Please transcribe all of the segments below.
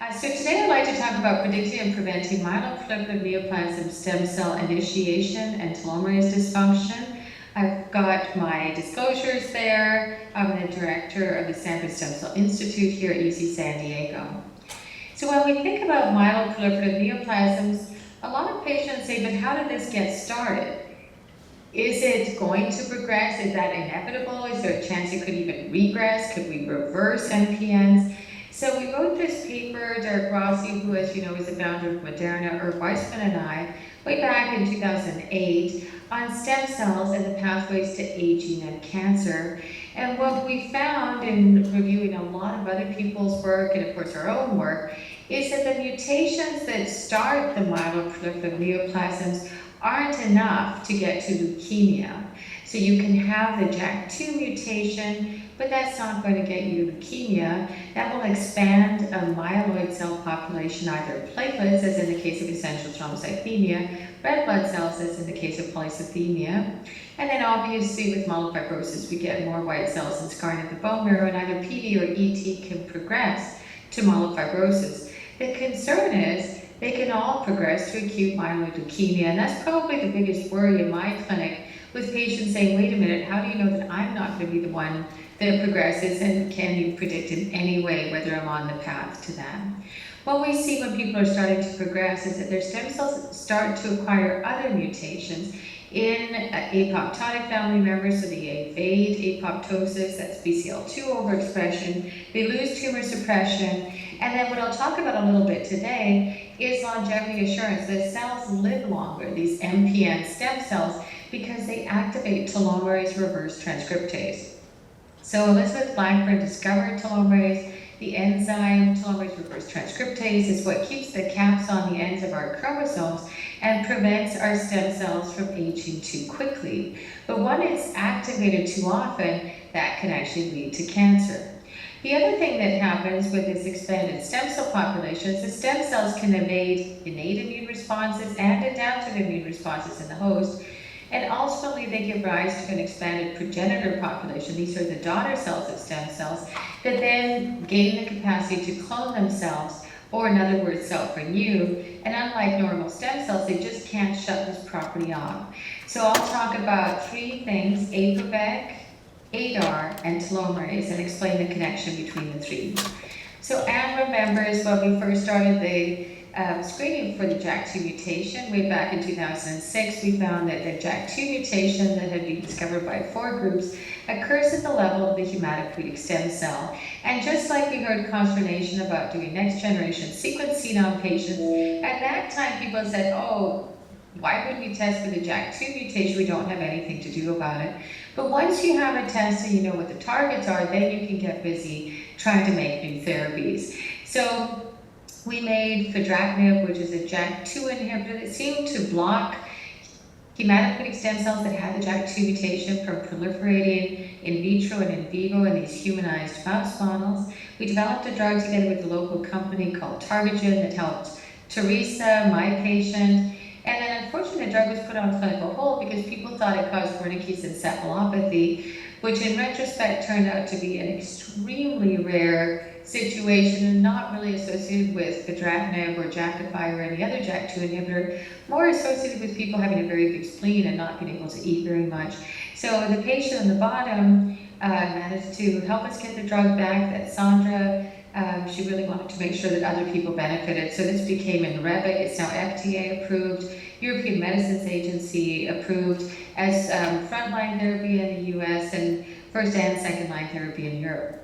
So today I'd like to talk about predicting and preventing myeloproliferative neoplasm stem cell initiation and telomerase dysfunction. I've got my disclosures there. I'm the director of the Stanford Stem Cell Institute here at UC San Diego. So when we think about myeloproliferative neoplasms, a lot of patients say, but how did this get started? Is it going to progress? Is that inevitable? Is there a chance it could even regress? Could we reverse MPNs? So we wrote this paper, Derek Rossi, who, as you know, is the founder of Moderna, Irv Weissman and I, way back in 2008, on stem cells and the pathways to aging and cancer. And what we found in reviewing a lot of other people's work, and of course our own work, is that the mutations that start the myeloproliferative neoplasms aren't enough to get to leukemia. So you can have the JAK2 mutation, but that's not going to get you leukemia. That will expand a myeloid cell population, either platelets, as in the case of essential thrombocythemia, red blood cells, as in the case of polycythemia. And then obviously with myelofibrosis, we get more white cells and scarring of the bone marrow, and either PD or ET can progress to myelofibrosis. The concern is they can all progress to acute myeloid leukemia, and that's probably the biggest worry in my clinic, with patients saying, wait a minute, how do you know that I'm not going to be the one that progresses, and can you predict in any way whether I'm on the path to that? What we see when people are starting to progress is that their stem cells start to acquire other mutations in apoptotic family members, so they evade apoptosis, that's BCL2 overexpression, they lose tumor suppression, and then what I'll talk about a little bit today is longevity assurance. The cells live longer, these MPN stem cells, because they activate telomerase reverse transcriptase. So Elizabeth Blackburn discovered telomerase. The enzyme telomerase reverse transcriptase is what keeps the caps on the ends of our chromosomes and prevents our stem cells from aging too quickly. But when it's activated too often, that can actually lead to cancer. The other thing that happens with this expanded stem cell population is the stem cells can evade innate immune responses and adaptive immune responses in the host, and ultimately they give rise to an expanded progenitor population. These are the daughter cells of stem cells that then gain the capacity to clone themselves, or in other words, self-renew. And unlike normal stem cells, they just can't shut this property off. So I'll talk about three things: APOBEC, Adar, and telomerase, and explain the connection between the three. So Anne remembers when we first started the screening for the JAK2 mutation way back in 2006. We found that the JAK2 mutation that had been discovered by 4 groups occurs at the level of the hematopoietic stem cell. And just like we heard consternation about doing next generation sequencing on patients, at that time people said, oh, why would we test for the JAK2 mutation? We don't have anything to do about it. But once you have a test and you know what the targets are, then you can get busy trying to make new therapies. So we made fedratinib, which is a JAK2 inhibitor that seemed to block hematopoietic stem cells that had the JAK2 mutation from proliferating in vitro and in vivo in these humanized mouse models. We developed a drug together with a local company called Targogen that helped Teresa, my patient. And then unfortunately the drug was put on clinical hold because people thought it caused Wernicke's encephalopathy, which in retrospect turned out to be an extremely rare situation and not really associated with fedratinib or Jakafi or any other JAK2 inhibitor, more associated with people having a very big spleen and not being able to eat very much. So the patient on the bottom managed to help us get the drug back, that's Sandra. She really wanted to make sure that other people benefited. So this became INREBIC. It's now FDA approved, European Medicines Agency approved as frontline therapy in the US and first and second line therapy in Europe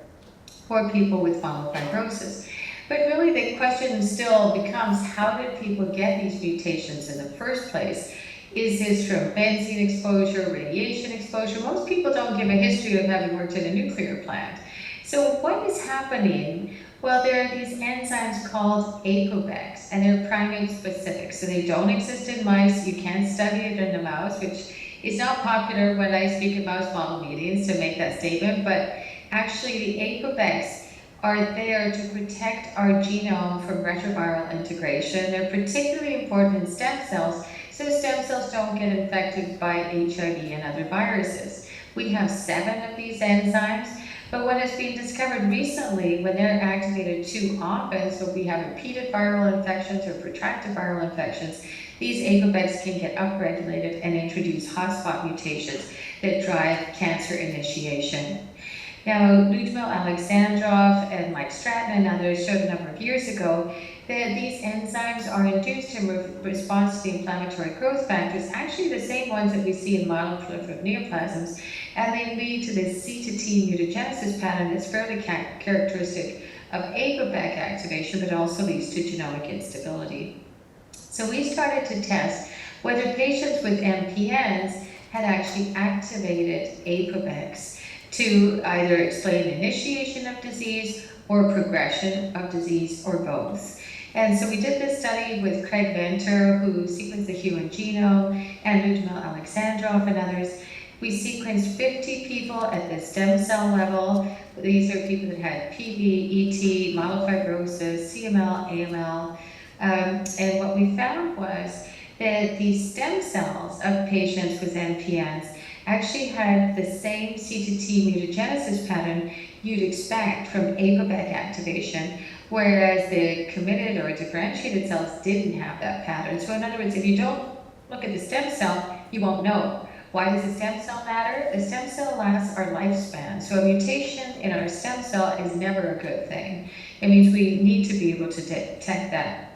for people with myelofibrosis. But really the question still becomes, how did people get these mutations in the first place? Is this from benzene exposure, radiation exposure? Most people don't give a history of having worked in a nuclear plant. So what is happening? Well, there are these enzymes called APOBECs, and they're primate specific. So they don't exist in mice. You can't study it in a mouse, which is not popular when I speak at mouse model meetings to make that statement, but actually the APOBECs are there to protect our genome from retroviral integration. They're particularly important in stem cells, so stem cells don't get infected by HIV and other viruses. We have 7 of these enzymes, But what has been discovered recently, when they're activated too often, so if we have repeated viral infections or protracted viral infections, these APOBECs can get upregulated and introduce hotspot mutations that drive cancer initiation. Now, Ludmil Alexandrov and Mike Stratton and others showed a number of years ago that these enzymes are induced in response to the inflammatory growth factors, actually the same ones that we see in myeloproliferative neoplasms, and they lead to this C to T mutagenesis pattern that's fairly characteristic of APOBEC activation, but also leads to genomic instability. So we started to test whether patients with MPNs had actually activated APOBECs to either explain initiation of disease or progression of disease, or both. And so we did this study with Craig Venter, who sequenced the human genome, and Ludmil Alexandrov and others. We sequenced 50 people at the stem cell level. These are people that had PV, ET, myelofibrosis, CML, AML. And what we found was that the stem cells of patients with MPNs actually had the same C to T mutagenesis pattern you'd expect from APOBEC activation, whereas the committed or differentiated cells didn't have that pattern. So in other words, if you don't look at the stem cell, you won't know. Why does the stem cell matter? The stem cell lasts our lifespan. So a mutation in our stem cell is never a good thing. It means we need to be able to detect that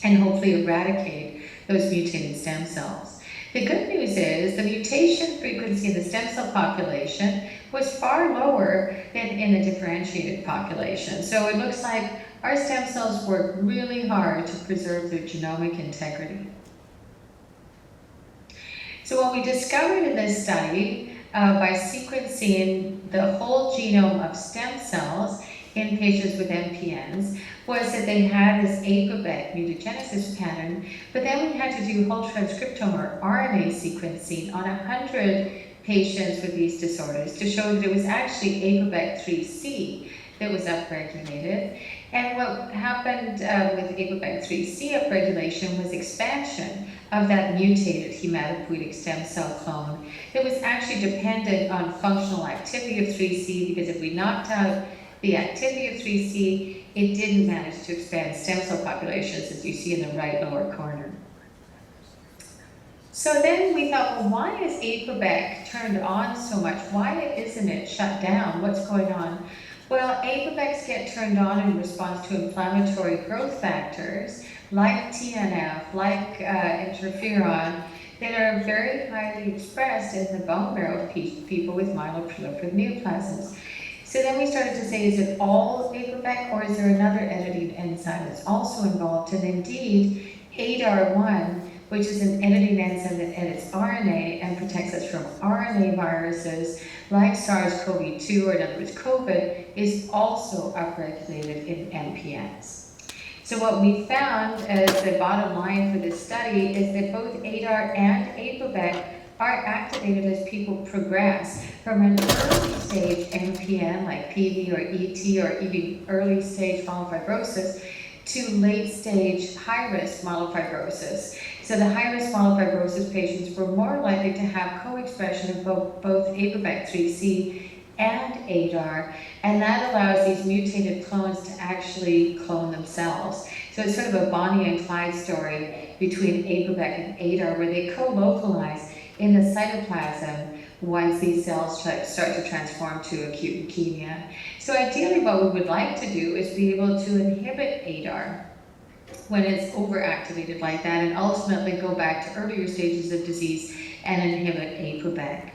and hopefully eradicate those mutated stem cells. The good news is the mutation frequency in the stem cell population was far lower than in the differentiated population. So it looks like our stem cells work really hard to preserve their genomic integrity. So what we discovered in this study by sequencing the whole genome of stem cells in patients with MPNs was that they had this APOBEC mutagenesis pattern, but then we had to do whole transcriptome or RNA sequencing on 100 patients with these disorders to show that it was actually APOBEC3C that was upregulated. And what happened with APOBEC3C upregulation was expansion of that mutated hematopoietic stem cell clone that was actually dependent on functional activity of 3C, because if we knocked out the activity of 3C, it didn't manage to expand stem cell populations, as you see in the right lower corner. So then we thought, well, why is APOBEC turned on so much? Why isn't it shut down? What's going on? Well, APOBECs get turned on in response to inflammatory growth factors like TNF, like interferon, that are very highly expressed in the bone marrow of people with myeloproliferative neoplasms. So then we started to say, is it all APOBEC, or is there another editing enzyme that's also involved? And indeed, ADAR1, which is an editing enzyme that edits RNA and protects us from RNA viruses like SARS-CoV-2, or in other words, COVID, is also upregulated in MPNs. So what we found as the bottom line for this study is that both ADAR and APOBEC are activated as people progress from an early stage MPN like PV or ET, or even early stage myelofibrosis, to late stage high risk myelofibrosis. So the high risk myelofibrosis patients were more likely to have co-expression of both APOBEC3C and ADAR, and that allows these mutated clones to actually clone themselves. So it's sort of a Bonnie and Clyde story between APOBEC and ADAR, where they co-localize in the cytoplasm once these cells start to transform to acute leukemia. So ideally what we would like to do is be able to inhibit ADAR when it's overactivated like that, and ultimately go back to earlier stages of disease and inhibit APOBEC.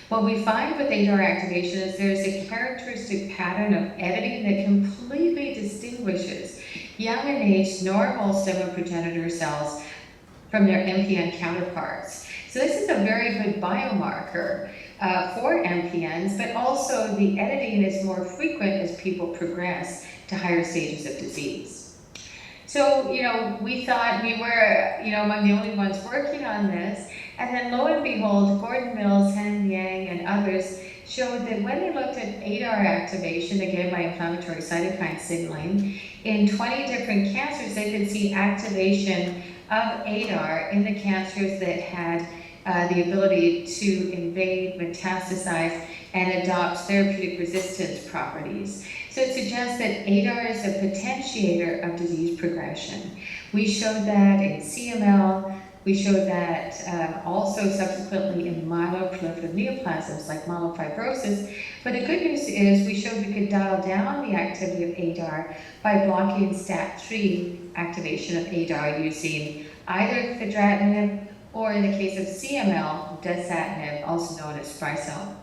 What we find with ADAR activation is there's a characteristic pattern of editing that completely distinguishes young in age normal stem progenitor cells from their MPN counterparts. So this is a very good biomarker for MPNs, but also the editing is more frequent as people progress to higher stages of disease. So, we thought we were, among the only ones working on this, and then lo and behold, Gordon Mills, Han Yang, and others showed that when they looked at ADAR activation, again by inflammatory cytokine signaling, in 20 different cancers, they could see activation of ADAR in the cancers that had the ability to invade, metastasize, and adopt therapeutic resistance properties. So it suggests that Adar is a potentiator of disease progression. We showed that in CML, we showed that also subsequently in myeloproliferative neoplasms like myelofibrosis. But the good news is we showed we could dial down the activity of Adar by blocking STAT3 activation of Adar using either fedratinib or, in the case of CML, dasatinib, also known as Splicing.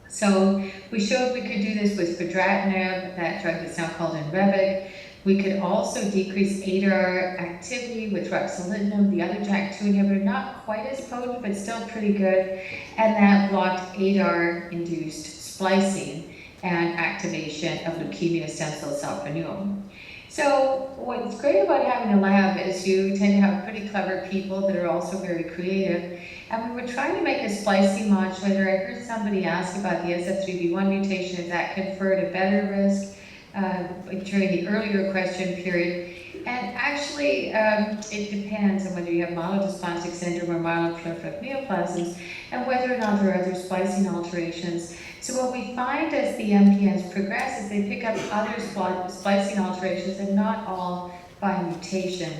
So we showed we could do this with fedratinib, that drug that's now called Inrebic. We could also decrease Adar activity with ruxolitinib, the other JAK2 inhibitor, not quite as potent, but still pretty good. And that blocked Adar-induced splicing and activation of leukemia stem cell self-renewal. So what's great about having a lab is you tend to have pretty clever people that are also very creative. And we were trying to make a splicing modulator. I heard somebody ask about the SF3B1 mutation, if that conferred a better risk during the earlier question period. And actually, it depends on whether you have myelodysplastic syndrome or myeloproliferative neoplasms, and whether or not there are other splicing alterations. So what we find as the MPNs progress is they pick up other splicing alterations, and not all by mutation.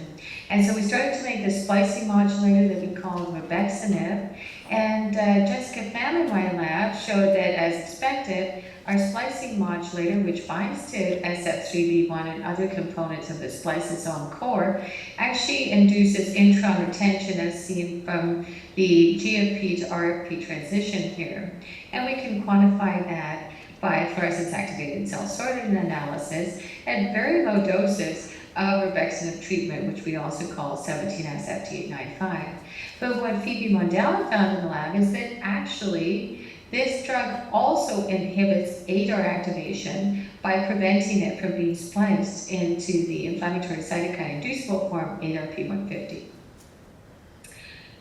And so we started to make this splicing modulator that we called rebexinib. And Jessica Pham in my lab showed that, as expected, our splicing modulator, which binds to SF3B1 and other components of the spliceosome core, actually induces intron retention, as seen from the GFP to RFP transition here. And we can quantify that by fluorescence activated cell sorting analysis at very low doses of rebexinib treatment, which we also call 17S-FT895. But what Phoebe Mondella found in the lab is that actually this drug also inhibits Adar activation by preventing it from being spliced into the inflammatory cytokine inducible form ADAR-P150.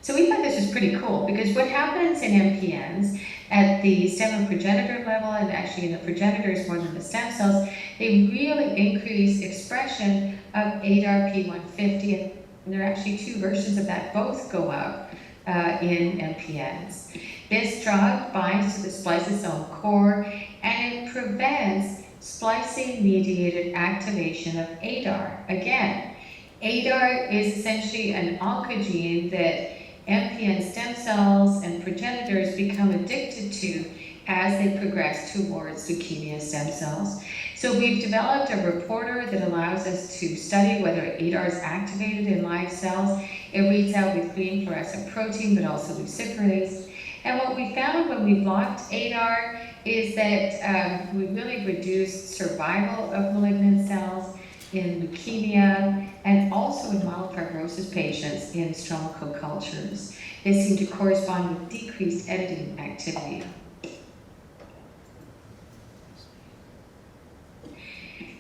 So we thought this was pretty cool, because what happens in MPNs at the stem and progenitor level, and actually in the progenitors more than the stem cells, they really increase expression of ADAR-P150, and there are actually two versions of that, both go up in MPNs. This drug binds to the spliceosome core, and it prevents splicing-mediated activation of Adar. Again, Adar is essentially an oncogene that MPN stem cells and progenitors become addicted to as they progress towards leukemia stem cells. So we've developed a reporter that allows us to study whether Adar is activated in live cells. It reads out with green fluorescent protein, but also luciferase. And what we found when we blocked Adar is that we really reduced survival of malignant cells in leukemia, and also in myelofibrosis patients in stromal co-cultures. They seem to correspond with decreased editing activity.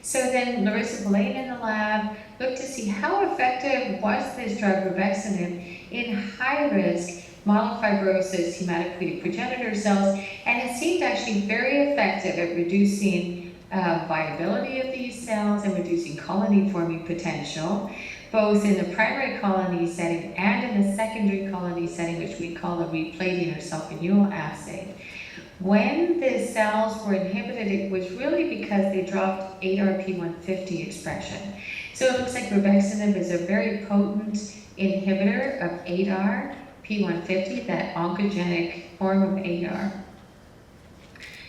So then Larissa Belain in the lab looked to see how effective was this drug rebexinib in high-risk myelofibrosis hematopoietic progenitor cells, and it seemed actually very effective at reducing viability of these cells and reducing colony-forming potential, both in the primary colony setting and in the secondary colony setting, which we call a replating or self-renewal assay. When the cells were inhibited, it was really because they dropped ADAR-P150 expression. So it looks like rebexinib is a very potent inhibitor of ADAR-P150, that oncogenic form of Adar.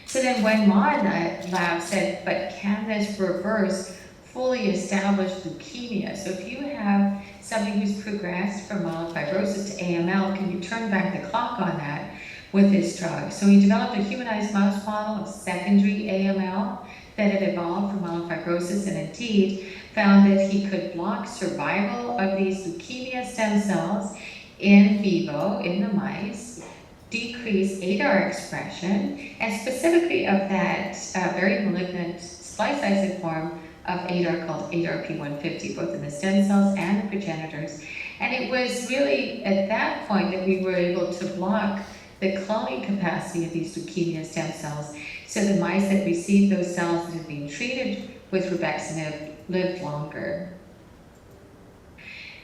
So then when Maud lab said, but can this reverse fully established leukemia? So if you have somebody who's progressed from myelofibrosis to AML, can you turn back the clock on that with this drug? So he developed a humanized mouse model of secondary AML that had evolved from myelofibrosis, and indeed found that he could block survival of these leukemia stem cells in vivo in the mice, decrease Adar expression, and specifically of that very malignant splice-isolated form of Adar called ADAR-P150, both in the stem cells and the progenitors. And it was really at that point that we were able to block the cloning capacity of these leukemia stem cells, so the mice that received those cells that had been treated with rebexinib lived longer.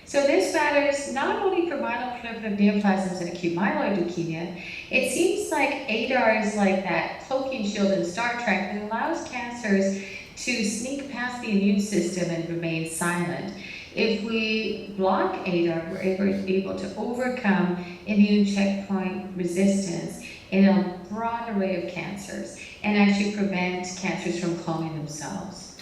So this matters not only for myeloproliferative neoplasms and acute myeloid leukemia. It seems like Adar is like that cloaking shield in Star Trek that allows cancers to sneak past the immune system and remain silent. If we block Adar, we're able to overcome immune checkpoint resistance in a broad array of cancers and actually prevent cancers from cloning themselves.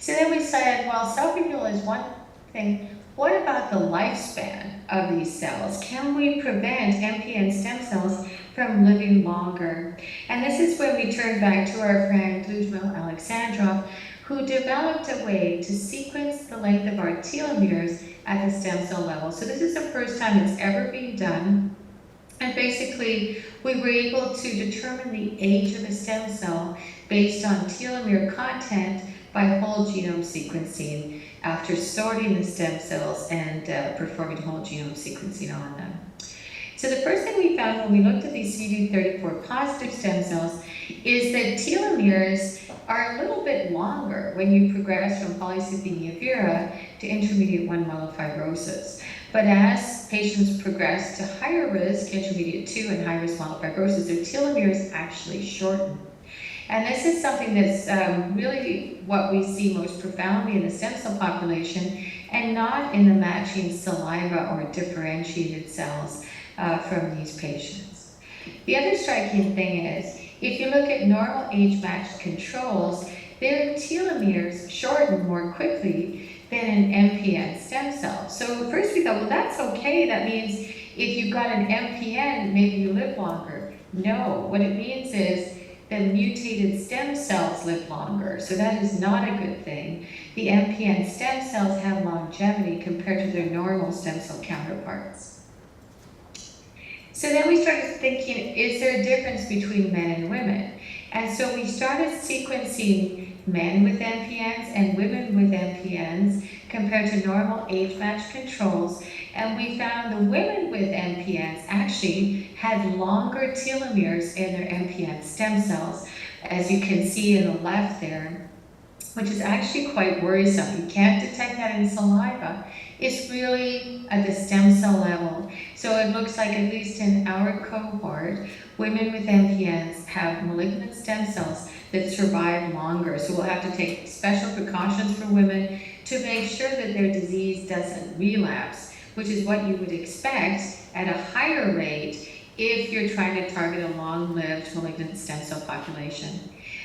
So then we said, well, self-renewal is one thing. What about the lifespan of these cells? Can we prevent MPN stem cells from living longer? And this is when we turn back to our friend Lyudmila Alexandrov, who developed a way to sequence the length of our telomeres at the stem cell level. So this is the first time it's ever been done. And basically, we were able to determine the age of a stem cell based on telomere content by whole genome sequencing after sorting the stem cells and performing whole genome sequencing on them. So the first thing we found when we looked at these CD34 positive stem cells is that telomeres are a little bit longer when you progress from polycythemia vera to intermediate 1 myelofibrosis. But as patients progress to higher risk, intermediate 2 and high risk myelofibrosis, their telomeres actually shorten. And this is something that's really what we see most profoundly in the stem cell population and not in the matching saliva or differentiated cells from these patients. The other striking thing is, if you look at normal age-matched controls, their telomeres shorten more quickly than an MPN stem cell. So first we thought, well, that's okay. That means if you've got an MPN, maybe you live longer. No, what it means is the mutated stem cells live longer, so that is not a good thing. The MPN stem cells have longevity compared to their normal stem cell counterparts. So then we started thinking, is there a difference between men and women? And so we started sequencing men with MPNs and women with MPNs compared to normal age-matched controls, and we found the women with MPNs actually had longer telomeres in their MPN stem cells, as you can see in the left there, which is actually quite worrisome. You can't detect that in saliva. It's really at the stem cell level. So it looks like, at least in our cohort, women with MPNs have malignant stem cells that survive longer. So we'll have to take special precautions for women to make sure that their disease doesn't relapse, which is what you would expect at a higher rate if you're trying to target a long-lived malignant stem cell population.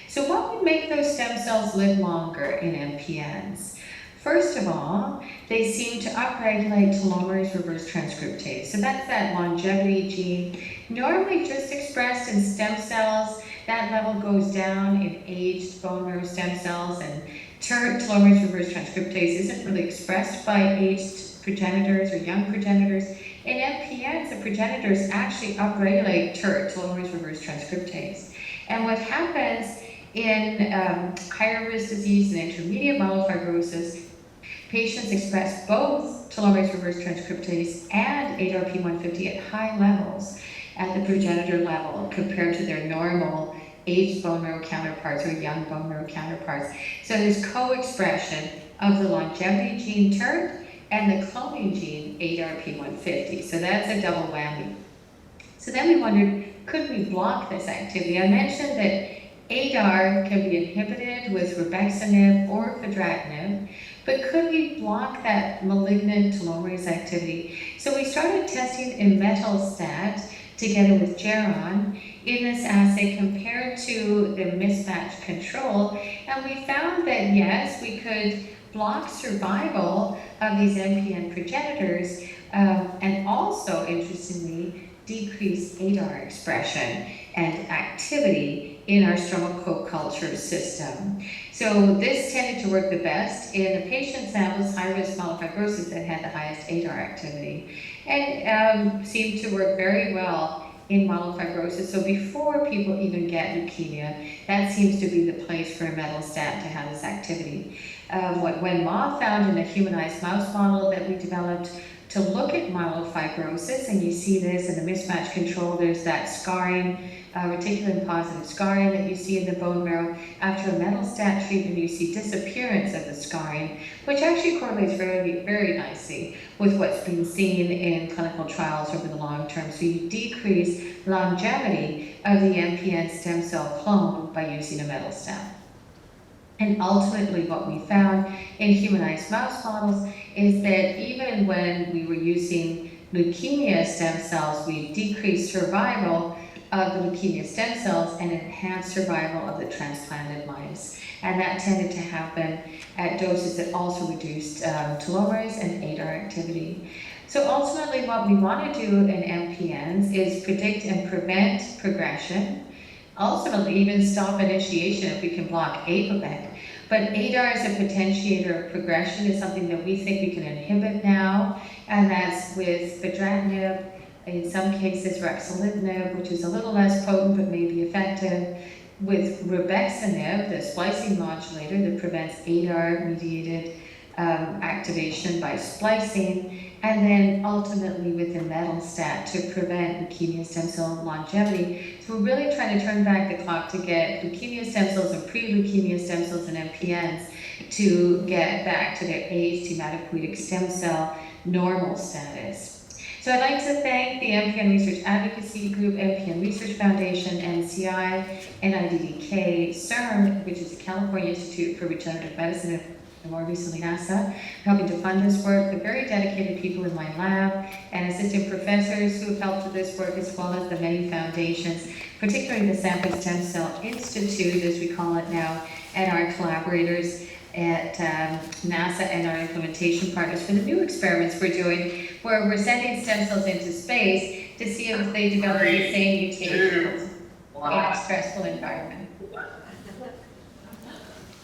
So what would make those stem cells live longer in MPNs? First of all, they seem to upregulate telomerase reverse transcriptase. So that's that longevity gene, normally just expressed in stem cells. That level goes down in aged bone marrow stem cells, and telomerase reverse transcriptase isn't really expressed by aged progenitors or young progenitors. In MPNs, the progenitors actually upregulate telomerase reverse transcriptase. And what happens in higher risk disease and intermediate myelofibrosis, patients express both telomerase reverse transcriptase and ADAR-P150 at high levels at the progenitor level compared to their normal aged bone marrow counterparts or young bone marrow counterparts. So there's co-expression of the longevity gene TERT and the cloning gene ADAR-P150. So that's a double whammy. So then we wondered, could we block this activity? I mentioned that Adar can be inhibited with rubexinib or fedratinib, but could we block that malignant telomerase activity? So we started testing imetelstat together with Geron in this assay compared to the mismatched control, and we found that yes, we could block survival of these MPN progenitors and also, interestingly, decrease ADAR expression and activity in our stromal co-culture system. So this tended to work the best in the patient samples, high-risk myelofibrosis, that had the highest ADAR activity, and seemed to work very well in myelofibrosis. So before people even get leukemia, that seems to be the place for imetelstat to have this activity. When Ma found in a humanized mouse model that we developed, to look at myelofibrosis, and you see this in the mismatch control. There's that scarring, reticulin positive scarring that you see in the bone marrow. After a metelstat treatment, you see disappearance of the scarring, which actually correlates very, very nicely with what's been seen in clinical trials over the long term. So you decrease longevity of the MPN stem cell clone by using a metelstat. And ultimately what we found in humanized mouse models is that even when we were using leukemia stem cells, we decreased survival of the leukemia stem cells and enhanced survival of the transplanted mice. And that tended to happen at doses that also reduced telomerase and Adar activity. So ultimately what we want to do in MPNs is predict and prevent progression, ultimately even stop initiation if we can block APOBEC. But Adar as a potentiator of progression is something that we think we can inhibit now, and that's with fedratinib, in some cases ruxolitinib, which is a little less potent but may be effective, with rubexinib, the splicing modulator that prevents Adar-mediated activation by splicing, and then ultimately with the metelstat to prevent leukemia stem cell longevity. So we're really trying to turn back the clock to get leukemia stem cells and pre-leukemia stem cells and MPNs to get back to their aged hematopoietic stem cell normal status. So I'd like to thank the MPN Research Advocacy Group, MPN Research Foundation, NCI, NIDDK, CERN, which is the California Institute for Regenerative Medicine, and more recently NASA, helping to fund this work, the very dedicated people in my lab, and assistant professors who have helped with this work, as well as the many foundations, particularly the Sanford Stem Cell Institute, as we call it now, and our collaborators at NASA and our implementation partners for the new experiments we're doing, where we're sending stem cells into space to see if they develop the same mutations in a stressful environment.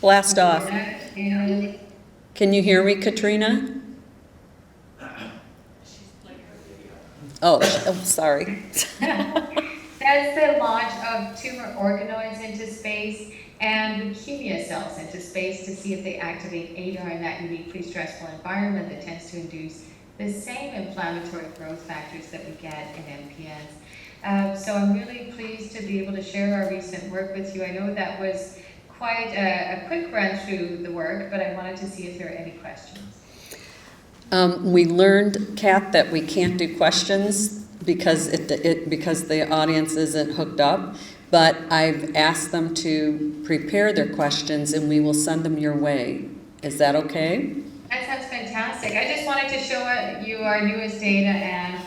Blast off. Can you hear me, Catriona? Oh, sorry. That's the launch of tumor organoids into space and leukemia cells into space to see if they activate Adar in that uniquely stressful environment that tends to induce the same inflammatory growth factors that we get in MPNs. So I'm really pleased to be able to share our recent work with you. I know that was quite a quick run through the work, but I wanted to see if there are any questions. We learned, Kat, that we can't do questions because because the audience isn't hooked up, but I've asked them to prepare their questions and we will send them your way. Is that okay? That sounds fantastic. I just wanted to show you our newest data and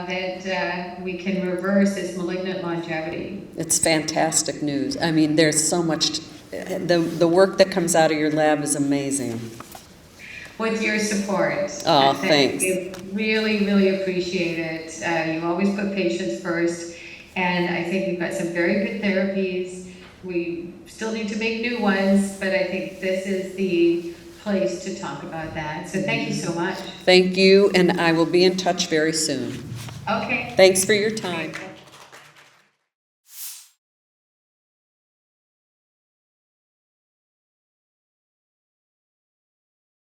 that we can reverse this malignant longevity. It's fantastic news. I mean, there's so much, the work that comes out of your lab is amazing. With your support. Oh, thanks. We really, really appreciate it. You always put patients first, and I think we've got some very good therapies. We still need to make new ones, but I think this is the place to talk about that. So thank you so much. Thank you, and I will be in touch very soon. Okay. Thanks for your time.